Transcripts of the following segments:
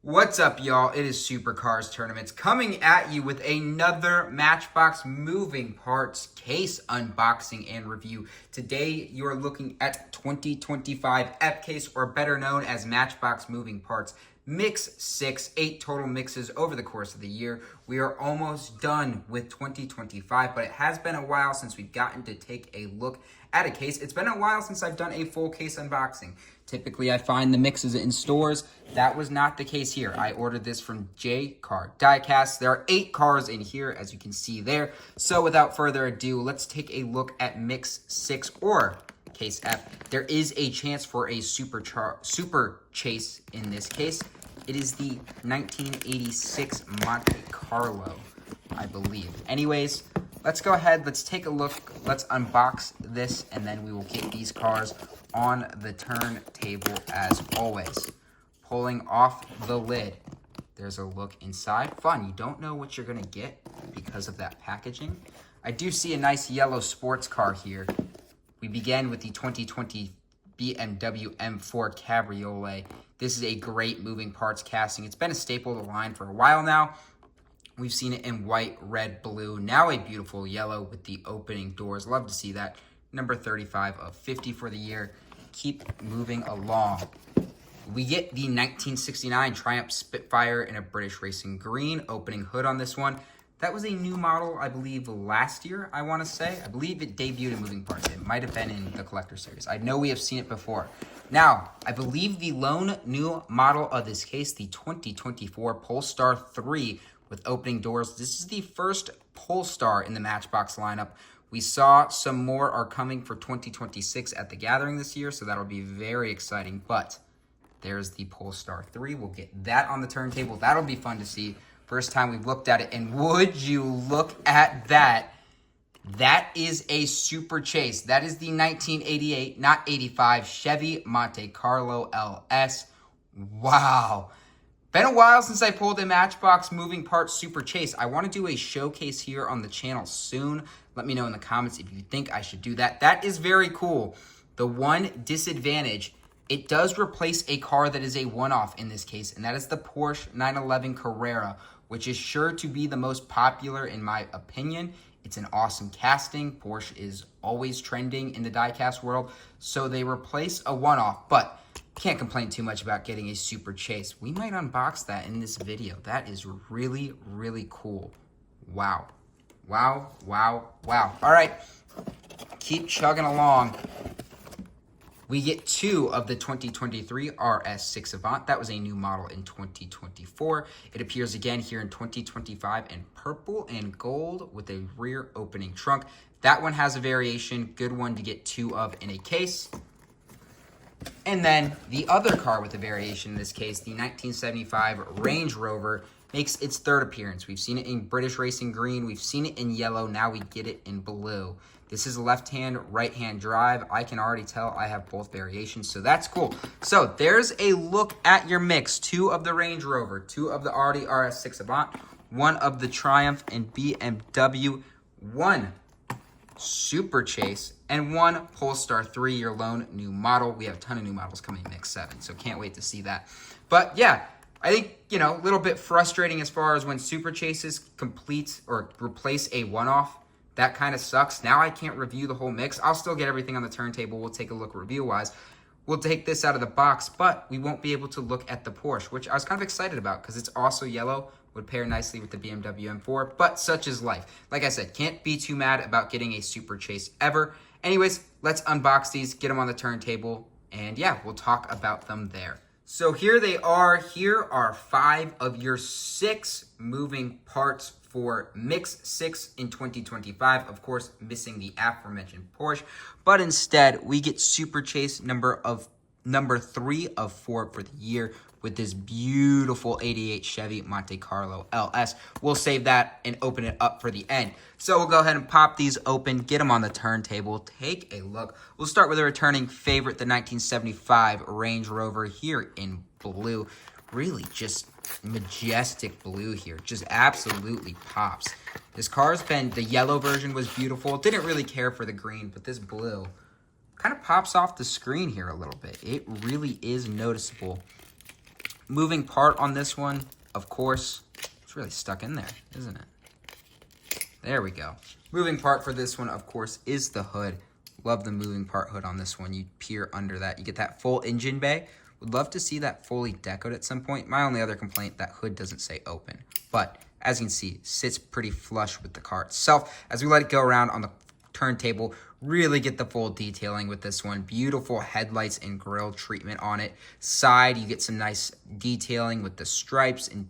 What's up, y'all? It is Supercars Tournaments coming at you with another Matchbox moving parts case unboxing and review. Today, you are looking at 2025 F case, or better known as Matchbox moving parts. Mix 6, 8 total mixes over the course of the year. We are almost done with 2025, but it has been a while since we've gotten to take a look at a case. It's been a while since I've done a full case unboxing. Typically, I find the mixes in stores. That was not the case here. I ordered this from J-Car Diecast. There are 8 cars in here, as you can see there. So without further ado, let's take a look at Mix 6 or Case F. There is a chance for a Superchase in this case. It is the 1986 Monte Carlo, I believe. Anyways, let's go ahead. Let's take a look. Let's unbox this, and then we will get these cars on the turntable as always. Pulling off the lid, there's a look inside. Fun. You don't know what you're going to get because of that packaging. I do see a nice yellow sports car here. We began with the 2020 BMW M4 Cabriolet. This is a great moving parts casting. It's been a staple of the line for a while now. We've seen it in white, red, blue, now a beautiful yellow with the opening doors. Love to see that. Number 35 of 50 for the year. Keep moving along. We get the 1969 Triumph Spitfire in a British Racing Green. Opening hood on this one. That was a new model, I believe, last year, I want to say. I believe it debuted in moving parts. It might have been in the Collector Series. I know we have seen it before. Now, I believe the lone new model of this case, the 2024 Polestar 3 with opening doors. This is the first Polestar in the Matchbox lineup. We saw some more are coming for 2026 at the Gathering this year, so that'll be very exciting. But there's the Polestar 3. We'll get that on the turntable. That'll be fun to see. First time we've looked at it, and would you look at that? That is a Superchase. That is the 1988, not 85, Chevy Monte Carlo LS. Wow. Been a while since I pulled a Matchbox moving parts Superchase. I want to do a showcase here on the channel soon. Let me know in the comments if you think I should do that. That is very cool. The one disadvantage, it does replace a car that is a one-off in this case, and that is the Porsche 911 Carrera, which is sure to be the most popular in my opinion. It's an awesome casting. Porsche is always trending in the diecast world, so they replace a one-off, but can't complain too much about getting a Superchase. We might unbox that in this video. That is really, really cool. Wow. Wow, wow, wow. All right, keep chugging along. We get 2 of the 2023 RS6 Avant. That was a new model in 2024. It appears again here in 2025 in purple and gold with a rear opening trunk. That one has a variation. Good one to get 2 of in a case. And then the other car with a variation in this case, the 1975 Range Rover, makes its 3rd appearance. We've seen it in British Racing Green. We've seen it in yellow. Now we get it in blue. This is left-hand, right-hand drive. I can already tell I have both variations, so that's cool. So there's a look at your mix. 2 of the Range Rover, 2 of the Audi RS6 Avant, 1 of the Triumph and BMW, 1 Superchase, and 1 Polestar 3, your lone new model. We have a ton of new models coming in Mix 7, so can't wait to see that. But yeah, I think, a little bit frustrating as far as when Superchases complete or replace a one-off. That kind of sucks. Now I can't review the whole mix. I'll still get everything on the turntable. We'll take a look review-wise. We'll take this out of the box, but we won't be able to look at the Porsche, which I was kind of excited about because it's also yellow. Would pair nicely with the BMW M4, but such is life. Like I said, can't be too mad about getting a Superchase ever. Anyways, let's unbox these, get them on the turntable, and yeah, we'll talk about them there. So here they are. Here are 5 of your 6 moving parts for Mix 6 in 2025. Of course, missing the aforementioned Porsche, but instead we get Superchase number 3 of 4 for the year with this beautiful 88 Chevy Monte Carlo LS. We'll save that and open it up for the end. So we'll go ahead and pop these open, get them on the turntable, take a look. We'll start with a returning favorite, the 1975 Range Rover here in blue. Really just majestic blue here. Just absolutely pops. This car's been, the yellow version was beautiful. Didn't really care for the green, but this blue kind of pops off the screen here a little bit. It really is noticeable. Moving part on this one, of course, it's really stuck in there, isn't it? There we go. Moving part for this one, of course, is the hood. Love the moving part hood on this one. You peer under that. You get that full engine bay. Would love to see that fully decoed at some point. My only other complaint, that hood doesn't say open. But as you can see, sits pretty flush with the car itself. As we let it go around on the turntable, really get the full detailing with this one. Beautiful headlights and grille treatment on it. Side, you get some nice detailing with the stripes and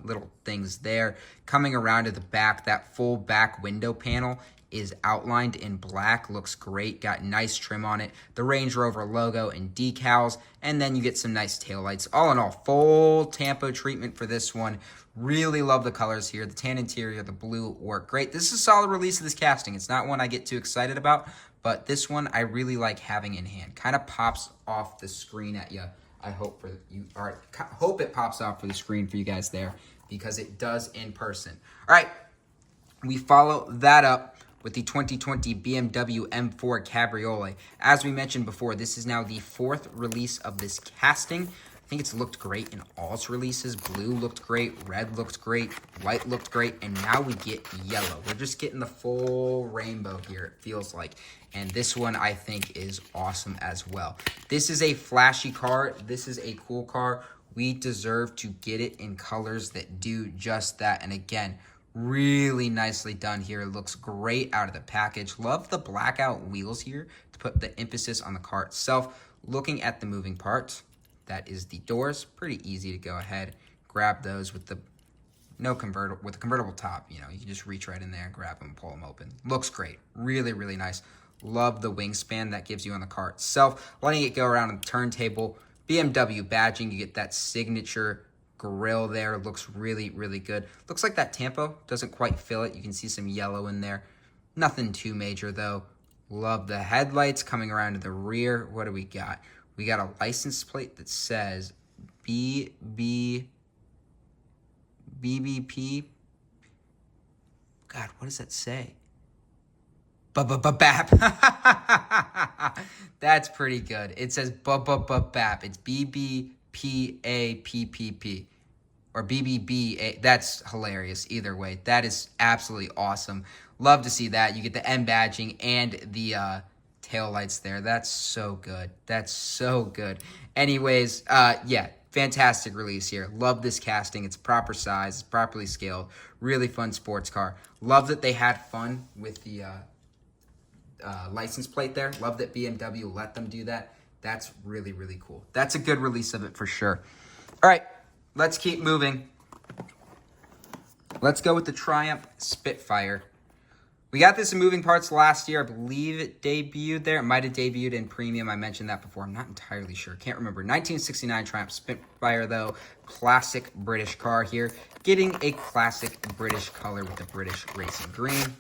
little things there. Coming around to the back, that full back window panel is outlined in black. Looks great. Got nice trim on it. The Range Rover logo and decals. And then you get some nice taillights. All in all, full tampo treatment for this one. Really love the colors here. The tan interior, the blue work great. This is a solid release of this casting. It's not one I get too excited about, but this one I really like having in hand. Kind of pops off the screen at you. I hope for you. All right, hope it pops off for the screen for you guys there, because it does in person. All right, we follow that up with the 2020 BMW M4 Cabriolet. As we mentioned before, this is now the 4th release of this casting. I think it's looked great in all its releases. Blue looked great, red looked great, white looked great, and now we get yellow. We're just getting the full rainbow here, it feels like. And this one, I think, is awesome as well. This is a flashy car. This is a cool car. We deserve to get it in colors that do just that. And again, really nicely done here. It looks great out of the package. Love the blackout wheels here to put the emphasis on the car itself. Looking at the moving parts, that is the doors. Pretty easy to go ahead, grab those with the convertible top. You know, you can just reach right in there, grab them, pull them open. Looks great. Really, really nice. Love the wingspan that gives you on the car itself. Letting it go around the turntable. BMW badging, you get that signature grille there. Looks really, really good. Looks like that tampo doesn't quite fill it. You can see some yellow in there. Nothing too major though. Love the headlights coming around to the rear. What do we got? We got a license plate that says BBP. God, what does that say? BAP. That's pretty good. It says BAP. It's BBPAPPP or BBBA. That's hilarious. Either way, that is absolutely awesome. Love to see that. You get the M badging and the tail lights there. That's so good. That's so good. Anyways, yeah, fantastic release here. Love this casting. It's proper size. It's properly scaled. Really fun sports car. Love that they had fun with the license plate there. Love that BMW let them do that. That's really, really cool. That's a good release of it for sure. All right, let's keep moving. Let's go with the Triumph Spitfire. We got this in moving parts last year. I believe it debuted there. It might have debuted in premium. I mentioned that before. I'm not entirely sure. Can't remember. 1969 Triumph Spitfire, though. Classic British car here. Getting a classic British color with the British racing green.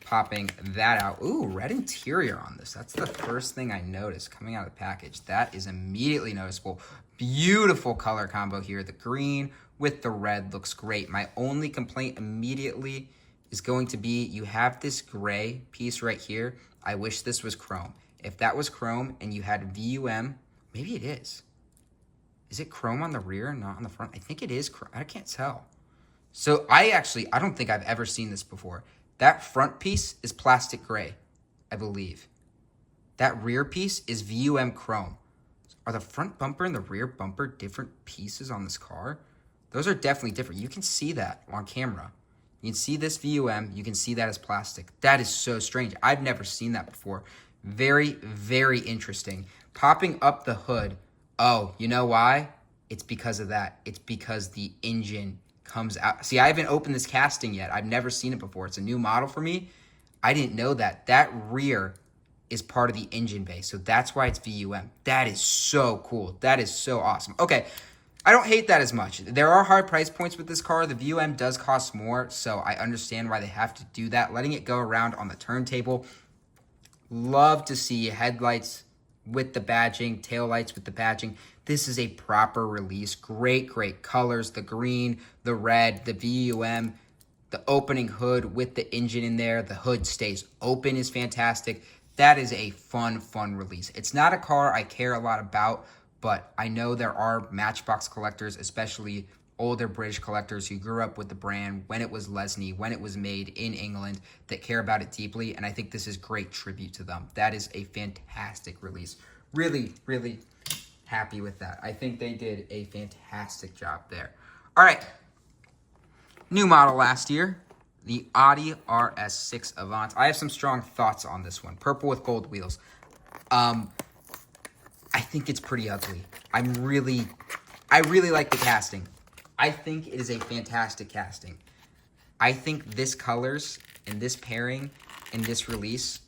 Popping that out. Ooh, red interior on this. That's the first thing I noticed coming out of the package. That is immediately noticeable. Beautiful color combo here. The green with the red looks great. My only complaint immediately is going to be you have this gray piece right here. I wish this was chrome. If that was chrome and you had VUM, maybe it is. Is it chrome on the rear, not on the front? I think it is chrome. I can't tell. So I don't think I've ever seen this before. That front piece is plastic gray, I believe. That rear piece is VUM chrome. Are the front bumper and the rear bumper different pieces on this car? Those are definitely different. You can see that on camera. You can see this VUM. You can see that as plastic. That is so strange. I've never seen that before. Very, very interesting. Popping up the hood. Oh, you know why? It's because of that. It's because the engine comes out. See, I haven't opened this casting yet. I've never seen it before. It's a new model for me. I didn't know that. That rear is part of the engine bay. So that's why it's VUM. That is so cool. That is so awesome. Okay. I don't hate that as much. There are high price points with this car. The VUM does cost more, so I understand why they have to do that. Letting it go around on the turntable. Love to see headlights with the badging, taillights with the badging. This is a proper release. Great, great colors. The green, the red, the VUM, the opening hood with the engine in there. The hood stays open is fantastic. That is a fun, fun release. It's not a car I care a lot about, but I know there are Matchbox collectors, especially older British collectors who grew up with the brand when it was Lesney, when it was made in England, that care about it deeply, and I think this is great tribute to them. That is a fantastic release. Really, really happy with that. I think they did a fantastic job there. All right, new model last year, the Audi RS6 Avant. I have some strong thoughts on this one. Purple with gold wheels. I think it's pretty ugly. I really like the casting. I think it is a fantastic casting. I think this colors and this pairing and this release,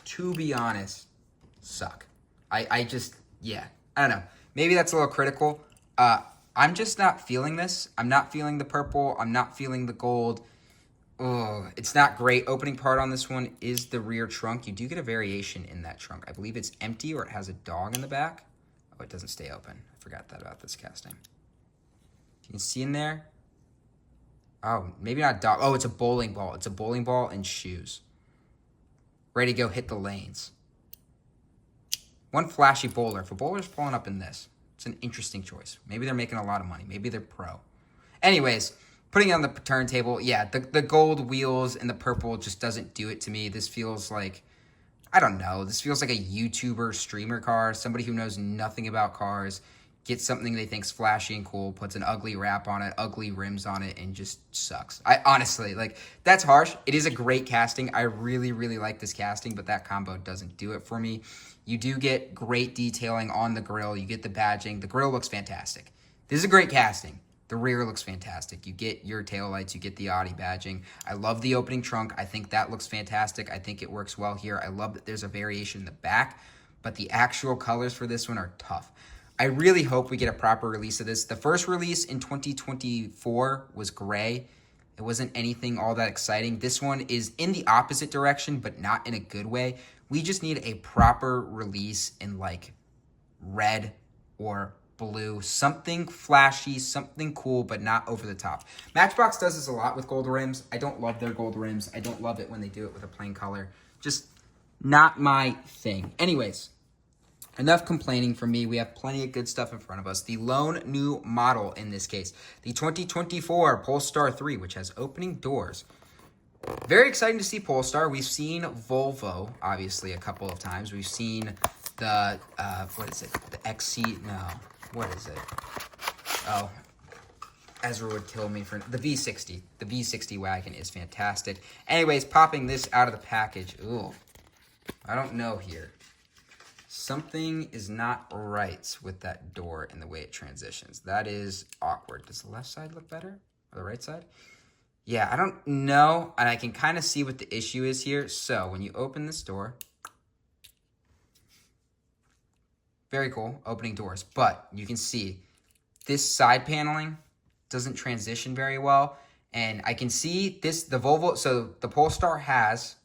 to be honest, suck. I don't know. Maybe that's a little critical. I'm just not feeling this. I'm not feeling the purple. I'm not feeling the gold. Oh, it's not great. Opening part on this one is the rear trunk. You do get a variation in that trunk. I believe it's empty or it has a dog in the back. Oh, it doesn't stay open. I forgot that about this casting. You can see in there. Oh, maybe not a dog. Oh, it's a bowling ball. It's a bowling ball and shoes. Ready to go hit the lanes. One flashy bowler. If a bowler's pulling up in this, it's an interesting choice. Maybe they're making a lot of money. Maybe they're pro. Anyways, putting it on the turntable, yeah, the gold wheels and the purple just doesn't do it to me. This feels like, I don't know, this feels like a YouTuber streamer car, somebody who knows nothing about cars, gets something they think's flashy and cool, puts an ugly wrap on it, ugly rims on it, and just sucks. I honestly, like, that's harsh. It is a great casting. I really, really like this casting, but that combo doesn't do it for me. You do get great detailing on the grille. You get the badging. The grille looks fantastic. This is a great casting. The rear looks fantastic. You get your taillights. You get the Audi badging. I love the opening trunk. I think that looks fantastic. I think it works well here. I love that there's a variation in the back, but the actual colors for this one are tough. I really hope we get a proper release of this. The first release in 2024 was gray. It wasn't anything all that exciting. This one is in the opposite direction, but not in a good way. We just need a proper release in like red or blue, something flashy, something cool, but not over the top. Matchbox does this a lot with gold rims. I don't love their gold rims. I don't love it when they do it with a plain color. Just not my thing. Anyways, enough complaining from me. We have plenty of good stuff in front of us. The lone new model in this case, the 2024 Polestar 3, which has opening doors. Very exciting to see Polestar. We've seen Volvo, obviously, a couple of times. We've seen the, what is it? The XC, no, what is it? Oh, Ezra would kill me for, the V60. The V60 wagon is fantastic. Anyways, popping this out of the package. Ooh, I don't know here. Something is not right with that door and the way it transitions. That is awkward. Does the left side look better? Or the right side? Yeah, I don't know. And I can kind of see what the issue is here. So when you open this door, very cool, opening doors. But you can see this side paneling doesn't transition very well. And I can see this, the Volvo, so the Polestar has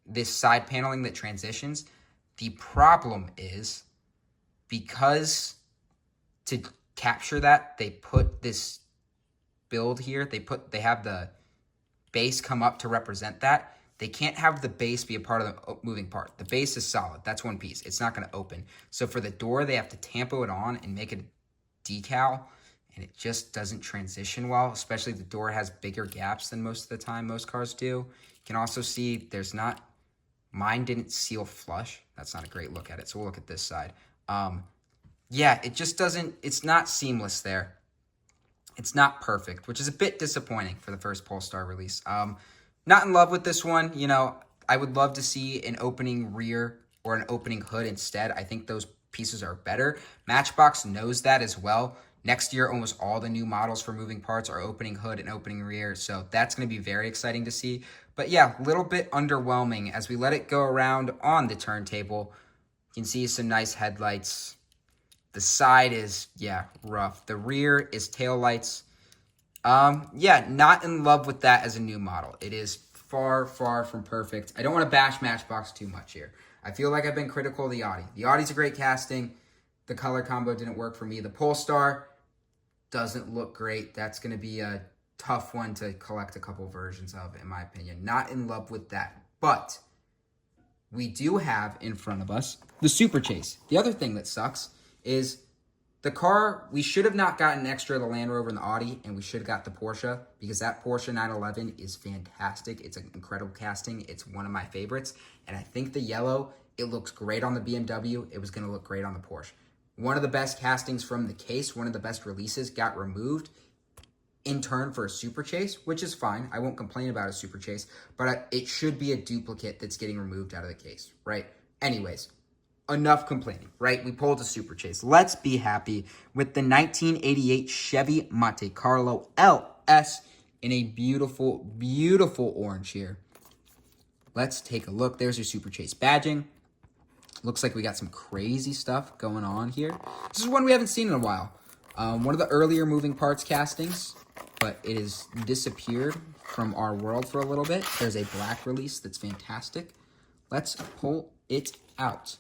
this side paneling that transitions. The problem is because to capture that, they put this build here. They have the base come up to represent that. They can't have the base be a part of the moving part. The base is solid. That's one piece. It's not going to open. So for the door, they have to tampo it on and make it a decal, and it just doesn't transition well, especially the door has bigger gaps than most of the time most cars do. You can also see there's not, mine didn't seal flush. That's not a great look at it. So we'll look at this side. Yeah, it just doesn't, it's not seamless there. It's not perfect, which is a bit disappointing for the first Polestar release. Not in love with this one. You know, I would love to see an opening rear or an opening hood instead. I think those pieces are better. Matchbox knows that as well. Next year, almost all the new models for moving parts are opening hood and opening rear, so that's going to be very exciting to see. But yeah, a little bit underwhelming as we let it go around on the turntable. You can see some nice headlights. The side is, yeah, rough. The rear is taillights. Yeah, not in love with that as a new model. It is far, far from perfect. I don't want to bash Matchbox too much here. I feel like I've been critical of the Audi. The Audi's a great casting. The color combo didn't work for me. The Polestar doesn't look great. That's going to be a tough one to collect a couple versions of, in my opinion. Not in love with that. But we do have in front of us the Superchase. The other thing that sucks is the car, we should have not gotten extra of the Land Rover and the Audi, and we should have got the Porsche, because that Porsche 911 is fantastic. It's an incredible casting. It's one of my favorites. And I think the yellow, it looks great on the BMW. It was going to look great on the Porsche. One of the best castings from the case, one of the best releases, got removed in turn for a Superchase, which is fine. I won't complain about a Superchase, but it should be a duplicate that's getting removed out of the case, right? Anyways, enough complaining, right? We pulled a Superchase. Let's be happy with the 1988 Chevy Monte Carlo LS in a beautiful, beautiful orange here. Let's take a look. There's your Superchase badging. Looks like we got some crazy stuff going on here. This is one we haven't seen in a while. One of the earlier moving parts castings, but it has disappeared from our world for a little bit. There's a black release that's fantastic. Let's pull it out.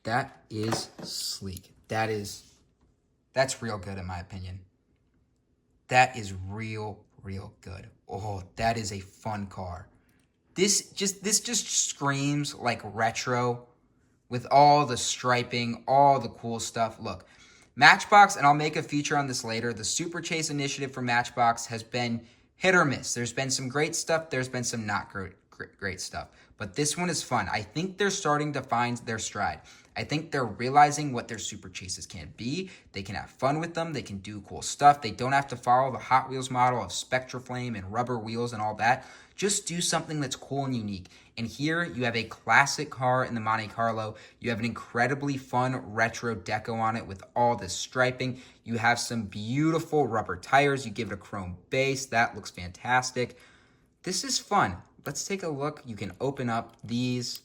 That is sleek. That's real good in my opinion. That is real good. Oh, that is a fun car. This just screams like retro with all the striping, all the cool stuff. Look, Matchbox, and I'll make a feature on this later, the Superchase initiative for Matchbox has been hit or miss. There's been some great stuff. There's been some not great stuff. But this one is fun. I think they're starting to find their stride. I think they're realizing what their Superchases can be. They can have fun with them. They can do cool stuff. They don't have to follow the Hot Wheels model of Spectraflame and rubber wheels and all that. Just do something that's cool and unique. And here you have a classic car in the Monte Carlo. You have an incredibly fun retro deco on it with all this striping. You have some beautiful rubber tires. You give it a chrome base. That looks fantastic. This is fun. Let's take a look. You can open up these.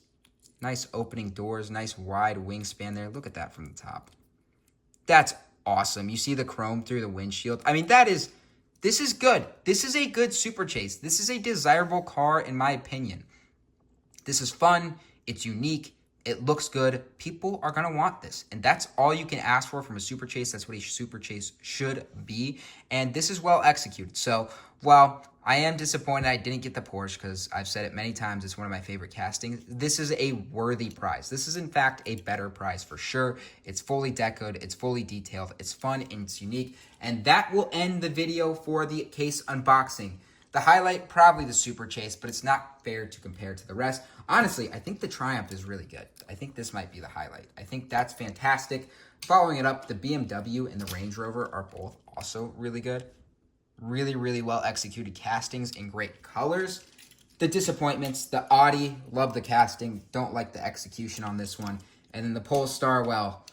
Nice opening doors, nice wide wingspan there. Look at that from the top. That's awesome. You see the chrome through the windshield. I mean, this is good. This is a good Superchase. This is a desirable car in my opinion. This is fun. It's unique. It looks good. People are going to want this. And that's all you can ask for from a Superchase. That's what a Superchase should be. And this is well executed. So while I am disappointed I didn't get the Porsche, because I've said it many times, it's one of my favorite castings, this is a worthy prize. This is, in fact, a better prize for sure. It's fully decoed. It's fully detailed. It's fun and it's unique. And that will end the video for the case unboxing. The highlight, probably the Superchase, but it's not fair to compare to the rest. Honestly, I think the Triumph is really good. I think this might be the highlight. I think that's fantastic. Following it up, the BMW and the Range Rover are both also really good. Really well executed castings in great colors. The disappointments, the Audi, love the casting, don't like the execution on this one. And then the Polestar, well,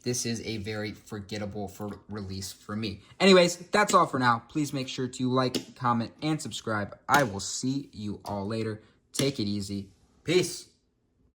this is a very forgettable release for me. Anyways, that's all for now. Please make sure to like, comment, and subscribe. I will see you all later. Take it easy. Peace.